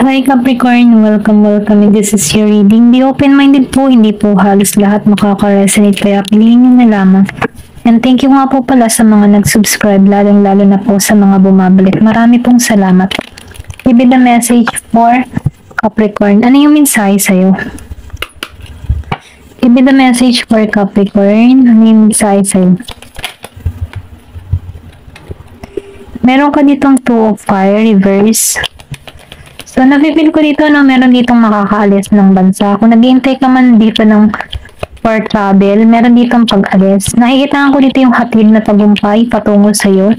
Hi Capricorn, welcome. This is your reading. Be open-minded po, hindi po halos lahat makaka-resonate kaya piliin nyo na lamang. And thank you nga po pala sa mga nag-subscribe, lalong-lalo na po sa mga bumabalik. Marami pong salamat. Give me the message for Capricorn. Ano yung mensahe sa'yo? Give me the message for Capricorn. Ano yung mensahe sa'yo? Meron ka ditong 2 of Fire, reverse. So, napipil ko dito, no, meron ditong makakaalis ng bansa. Kung nag-iintay ka man dito ng for travel, meron ditong pag-alis. Nakikita ko dito yung hatid na tagumpay patungo sa'yo.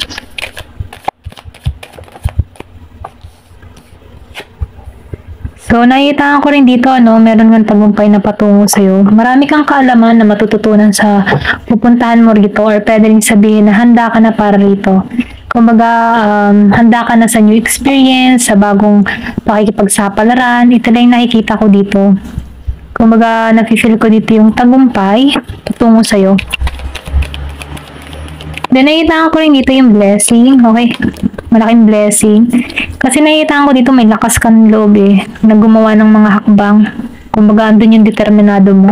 So, nakikita ko rin dito, no, meron ng tagumpay na patungo sa'yo. Marami kang kaalaman na matututunan sa pupuntahan mo rito or pwede rin sabihin na handa ka na para rito. Kumbaga, handa ka na sa new experience, sa bagong pakikipagsapalaran. Ito lang yung nakikita ko dito. Kumbaga, nafe-feel ko dito yung tagumpay patungo sa'yo. Then, nakikita ko rin dito yung blessing. Okay? Malaking blessing. Kasi nakikita ko dito may lakas kang loob na gumawa ng mga hakbang. Kumbaga, andun yung determinado mo.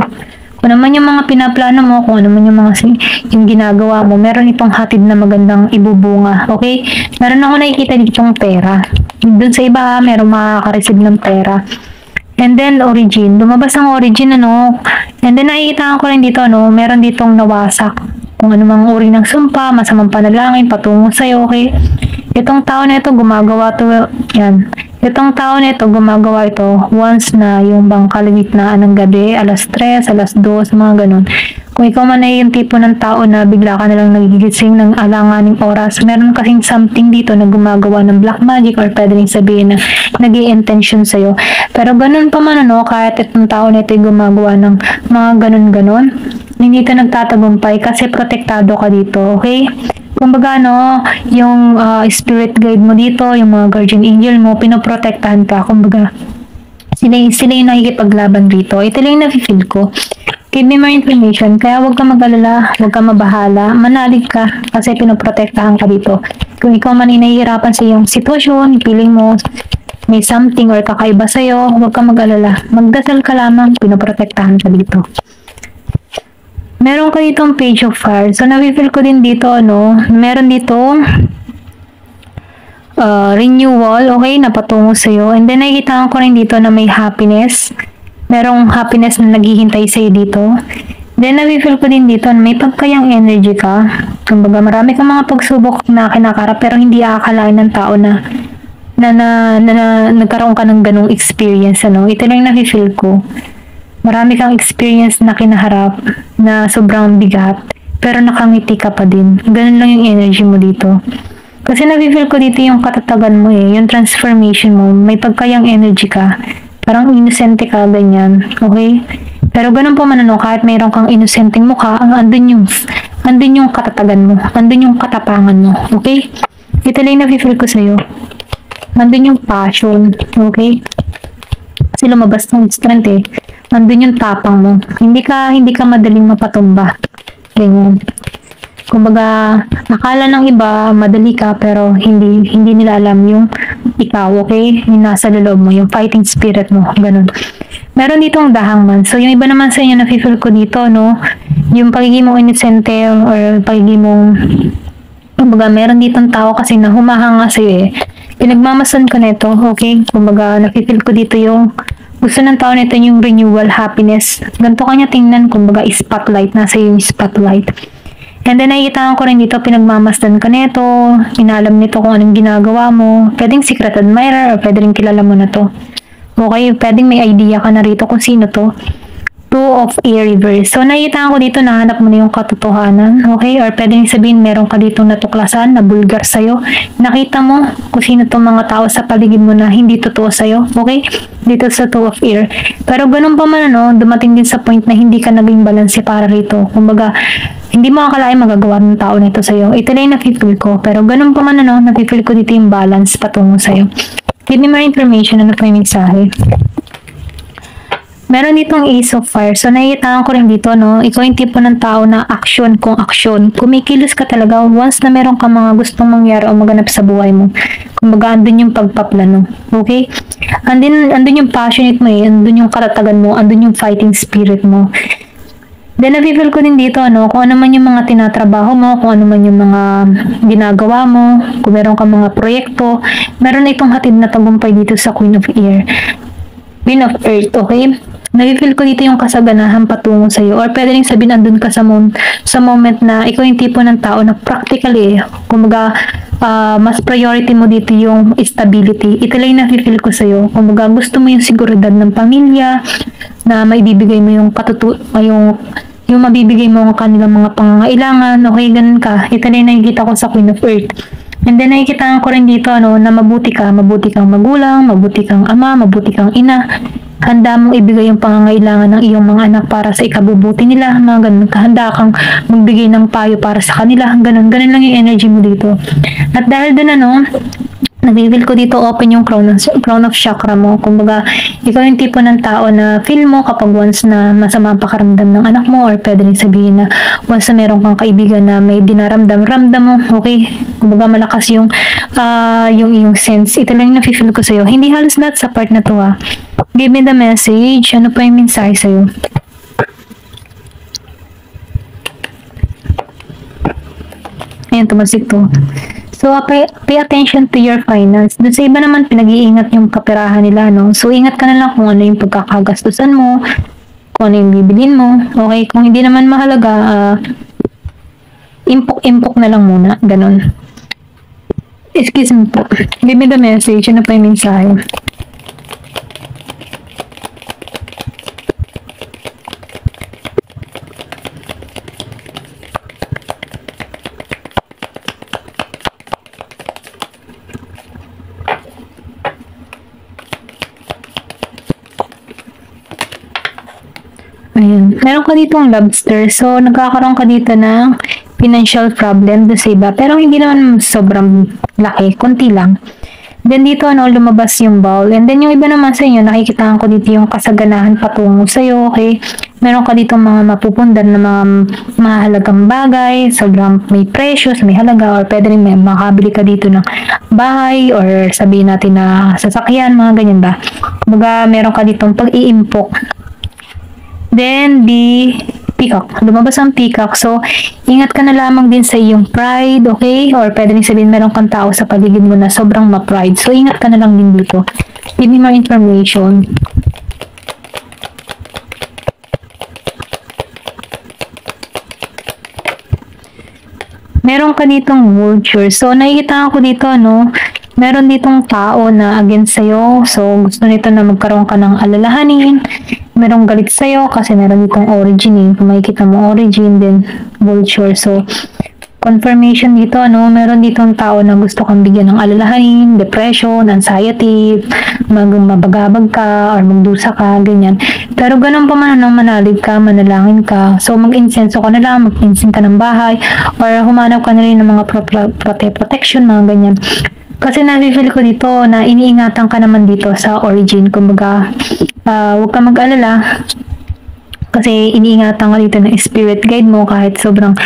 Kung naman yung mga pinaplano mo, kung ano man yung ginagawa mo, meron itong hatid na magandang ibubunga. Okay? Meron ako nakikita ditong pera. Doon sa iba, meron makaka-receive ng pera. And then, origin. Lumabas ang origin, ano? And then, nakikita ko rin dito, ano? Meron ditong nawasak. Kung ano mang uri ng sumpa, masamang panalangin, patungo sa'yo, okay? Itong tao na ito, gumagawa to, yan. Itong tao na ito, gumagawa ito once na yung bang kalagitnaan ng gabi, alas 3, alas 2, mga ganun. Kung ikaw man ay yung tipo ng tao na bigla ka nalang nagigising ng alanganing oras, meron kasing something dito na gumagawa ng black magic or pwede rin sabihin na nag-i-intention sa'yo. Pero ganun pa man, ano, kahit itong tao na ito ay gumagawa ng mga ganun-ganun, hindi ito nagtatagumpay kasi protektado ka dito, okay? Kumbaga, no, yung spirit guide mo dito, yung mga guardian angel mo, pinoprotektahan ka. Kumbaga, sila yung nakikipaglaban dito. Ito lang yung nafe-feel ko. Give me more information. Kaya huwag ka mag-alala, huwag ka mabahala, manalig ka kasi pinoprotektahan ka dito. Kung ikaw man inahihirapan sa iyong sitwasyon, feeling mo may something or kakaiba sa'yo, huwag ka mag-alala. Magdasal ka lamang, pinoprotektahan ka dito. Meron ka ditong page of fire. So, nafe-feel ko din dito, ano, meron dito renewal, okay, na patungo sa'yo. And then, nakikita ko rin dito na may happiness. Merong happiness na naghihintay sa'yo dito. Then, nafe-feel ko din dito na may pagkayang energy ka. Kumbaga, marami kang mga pagsubok na kinakarap pero hindi aakalain ng tao na nagkaroon ka ng ganong experience, ano. Ito lang nafe-feel ko. Marami kang experience na kinaharap na sobrang bigat pero nakangiti ka pa din. Ganun lang yung energy mo dito. Kasi nafe-feel ko dito yung katatagan mo yung transformation mo. May pagkayang energy ka. Parang inosente ka, ganyan. Okay? Pero ganun pa man, ano, kahit mayroon kang inosenteng mukha, andun yung katatagan mo. Andun yung katapangan mo. Okay? Ito lang nafe-feel ko sa'yo. Andun yung passion. Okay? Kasi lumabas ng strength andun yung tapang mo. Hindi ka madaling mapatumba. Ganyan. Kumbaga, akala ng iba, madali ka, pero hindi nila alam yung ikaw, okay? Yung nasa loob mo, yung fighting spirit mo, ganun. Meron ditong dahangman. So, yung iba naman sa inyo, nafe-feel ko dito, no? Yung pagiging mong innocente or pagiging mong, kumbaga, meron ditong tao kasi na humahanga sa'yo Pinagmamasan ka nito, okay? Kumbaga, nafe-feel ko dito yung gusto ng tao nito yung renewal, happiness. Ganito kanya tingnan, kumbaga spotlight, nasa yung spotlight. And then nakikita ko rin dito, pinagmamasdan ka nito, inalam nito kung anong ginagawa mo. Pwedeng secret admirer or pwedeng kilala mo na to. Okay, pwedeng may idea ka na rito kung sino to. 2 of Air reverse. So nakikita ko dito, nahanap mo na yung katotohanan. Okay, or pwedeng sabihin meron ka dito natuklasan na bulgar sa'yo. Nakita mo kung sino tong mga tao sa paligid mo na hindi totoo sa'yo. Okay, dito sa 2 of Air. Pero ganun pa man, ano, dumating din sa point na hindi ka naging balanse para rito. Kumbaga, hindi mo akalain magagawa ng tao nito sa'yo. Ito lang yung nafe-feel ko. Pero ganun pa man, ano, nafe-feel ko dito yung balance patungo sa'yo. Give me more information, ano pa yung mensahe. Meron ditong Ace of Fire. So, nakikita ko rin dito, no? Ikaw yung tipo ng tao na action kung action. Kumikilos ka talaga once na meron ka mga gustong mangyari o maganap sa buhay mo. Kumbaga, andun yung pagpaplano. Okay? Andun yung passionate mo eh. Andun yung katatagan mo. Andun yung fighting spirit mo. Then, na-feel ko din dito, ano, kung ano man yung mga tinatrabaho mo, kung ano man yung mga ginagawa mo, kung meron ka mga proyekto, meron na itong hatid na tagumpay dito sa Queen of Earth, okay? Na-feel ko dito yung kasaganahan patungo sa iyo, or pwede rin sabihin andun ka sa moment na ikaw yung tipo ng tao na practically, kumbaga, mas priority mo dito yung stability. Ito lang yung na-feel ko sa iyo. Kumbaga, gusto mo yung seguridad ng pamilya, na maibibigay mo yung yung mabibigay mo ang kanilang mga pangangailangan, okay, ganun ka. Ito na yung nakikita ko sa Queen of Earth. And then nakikita ko rin dito, ano, na mabuti kang magulang, mabuti kang ama, mabuti kang ina. Handa mong ibigay yung pangangailangan ng iyong mga anak para sa ikabubuti nila, mga ganun. Handa kang magbigay ng payo para sa kanila, ganun lang yung energy mo dito. At dahil dun, ano, nabibili ko dito open yung crown of chakra mo. Kumbaga, ikaw yung tipo ng tao na feel mo kapag once na masama ang pakaramdam ng anak mo, or pwede rin sabihin na once na meron kang kaibigan na may dinaramdam mo, okay? Kumbaga, malakas yung iyong sense. Ito lang yung nafe-feel ko sa'yo. Hindi halos lahat sa part na to, ha. Give me the message. Ano pa yung mensahe sa'yo? Ayan, tumasik to. So, pay attention to your finance. Doon sa iba naman, pinag-iingat yung kaperahan nila, no? So, ingat ka na lang kung ano yung pagkakagastusan mo, kung ano yung bibilin mo. Okay? Kung hindi naman mahalaga, impok na lang muna. Ganon. Excuse me po. Give me the message. Ano pa yung mensahe? Ayan. Meron ka ditong lobster. So, nagkakaroon ka dito ng financial problem doon sa iba. Pero hindi naman sobrang laki. Konti lang. Then dito, ano, lumabas yung bowl. And then yung iba naman sa inyo, nakikita ko dito yung kasaganahan patungo sa'yo. Okay? Meron ka dito mga mapupundar na mga mahalagang bagay. Sobrang may precious, may halaga. Or pwede rin may makabili ka dito ng bahay. Or sabihin natin na sasakyan, mga ganyan ba. Kumbaga, meron ka ditong pag-iimpok. Then, the peacock. Lumabas ang peacock. So, ingat ka na lamang din sa iyong pride, okay? Or pwede rin sabihin, meron kang tao sa paligid mo na sobrang ma-pride. So, ingat ka na lang din dito. Give me more information. Meron ka ditong vulture. So, nakikita ko dito, no? Meron ditong tao na against sa'yo. So, gusto nito na magkaroon ka ng alalahanin. Merong galit sa'yo kasi meron ditong origin eh. Kung makikita mo origin, then vulture. So, confirmation dito, ano, meron ditong tao na gusto kang bigyan ng alalahanin, depression, anxiety, mabagabag ka, or magdusa ka, ganyan. Pero ganun pa man, ano, manalig ka, manalangin ka. So, mag-insenso ka na lang, mag-insin ka ng bahay, or humanap ka na rin ng mga protection, mga ganyan. Kasi na-feel ko dito na iniingatan ka naman dito sa origin. Kumbaga, huwag ka mag-alala. Kasi iniingatan ka dito ng spirit guide mo kahit sobrang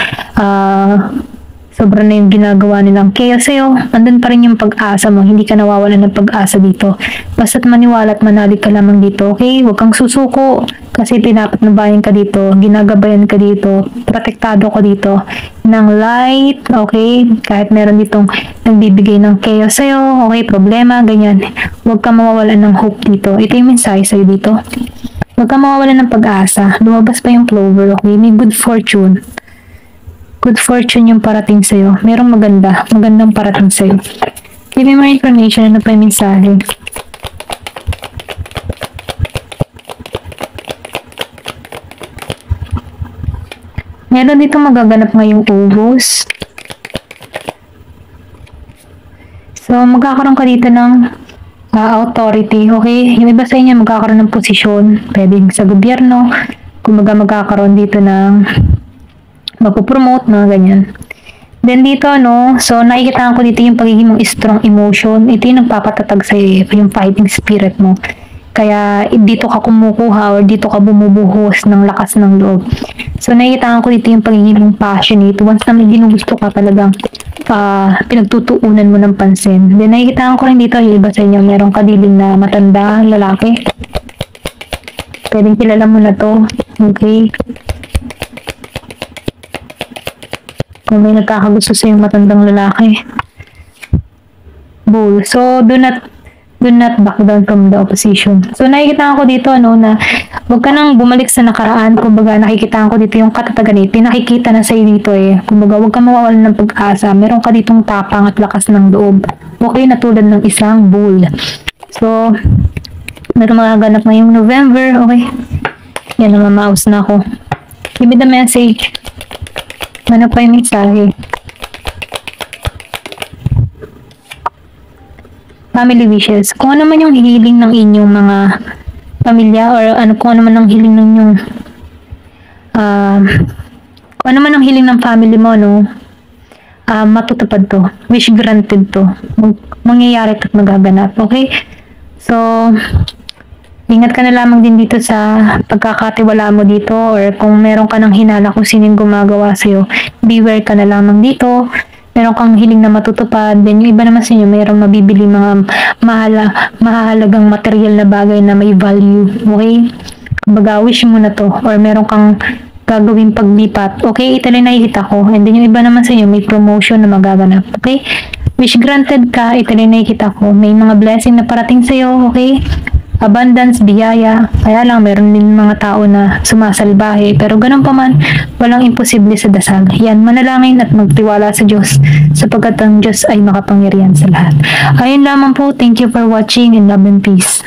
na yung ginagawa nilang chaos sa'yo. Andun pa rin yung pag-asa mo. Hindi ka nawawalan ng pag-asa dito. Basta't maniwala at manalig ka lamang dito. Okay? Huwag kang susuko. Kasi pinapatnubayan ka dito. Ginagabayan ka dito. Protektado ka dito ng light. Okay? Kahit meron ditong nagbibigay ng chaos sa'yo. Okay? Problema. Ganyan. Huwag kang mawawalan ng hope dito. Ito yung mensahe sa'yo dito. Huwag kang mawawalan ng pag-asa. Lumabas pa yung clover. Okay? May good fortune. Good fortune yung parating sa'yo. Merong magandang parating sa'yo. Give me more information. Ano pa yung mensahe? Meron dito magaganap ngayong ubos. So, magkakaroon ka dito ng authority. Okay? Yung iba sa inyo magkakaroon ng posisyon. Pwedeng sa gobyerno. Kumbaga magkakaroon dito ng mapopromote, mga ganyan. Then dito, no, so nakikita ko dito yung pagiging mong strong emotion. Ito yung nagpapatatag sa yung fighting spirit mo. Kaya dito ka kumukuha or dito ka bumubuhos ng lakas ng loob. So nakikita ko dito yung pagiging mong passionate. Once na may ginugusto ka talagang pinagtutuunan mo ng pansin. Then nakikita ko rin dito yung iba sa inyo, merong kadiling na matanda, lalaki. Pwedeng kilala mo na to. Okay. Kung may nagkakagusto sa yung matandang lalaki. Bull. So do not back down from the opposition. So nakikita ko dito na wag ka nang bumalik sa nakaraan. Kumbaga nakikita ko dito yung katatagan pinakikita na sa'yo dito Kumbaga wag ka mawawalan ng pag-asa. Meron ka ditong tapang at lakas ng loob. Okay na tulad ng isang bull. So meron magaganap ngayong November. Okay. Yan na, mamaus na ako. Give me the message. Ano pa yung mensahe? Family wishes. Kung ano man yung hiling ng inyong mga pamilya or kung ano man ang hiling ng inyong kung ano man ang hiling ng family mo, matutupad to. Wish granted to. Mangyayari at magaganap. Okay? So, ingat ka na lamang din dito sa pagkakatiwala mo dito or kung meron ka ng hinala kung sino yung gumagawa sa'yo, beware ka na lamang dito. Meron kang hiling na matutupad, then yung iba naman sa inyo, mayroong mabibili mga mahalagang material na bagay na may value, okay? Kumbaga, wish mo na to, or meron kang gagawing paglipat, okay? Ito lang nakikita ko, and then yung iba naman sa inyo, may promotion na magaganap, okay? Wish granted ka, ito lang nakikita ko, may mga blessing na parating sa'yo, okay? Abundance, biyaya, kaya lang meron din mga tao na sumasalbahe, pero ganun pa man, walang imposible sa dasal. Yan, manalangin at magtiwala sa Diyos, sapagkat ang Diyos ay makapangyarihan sa lahat. Ayun lamang po, thank you for watching and love and peace.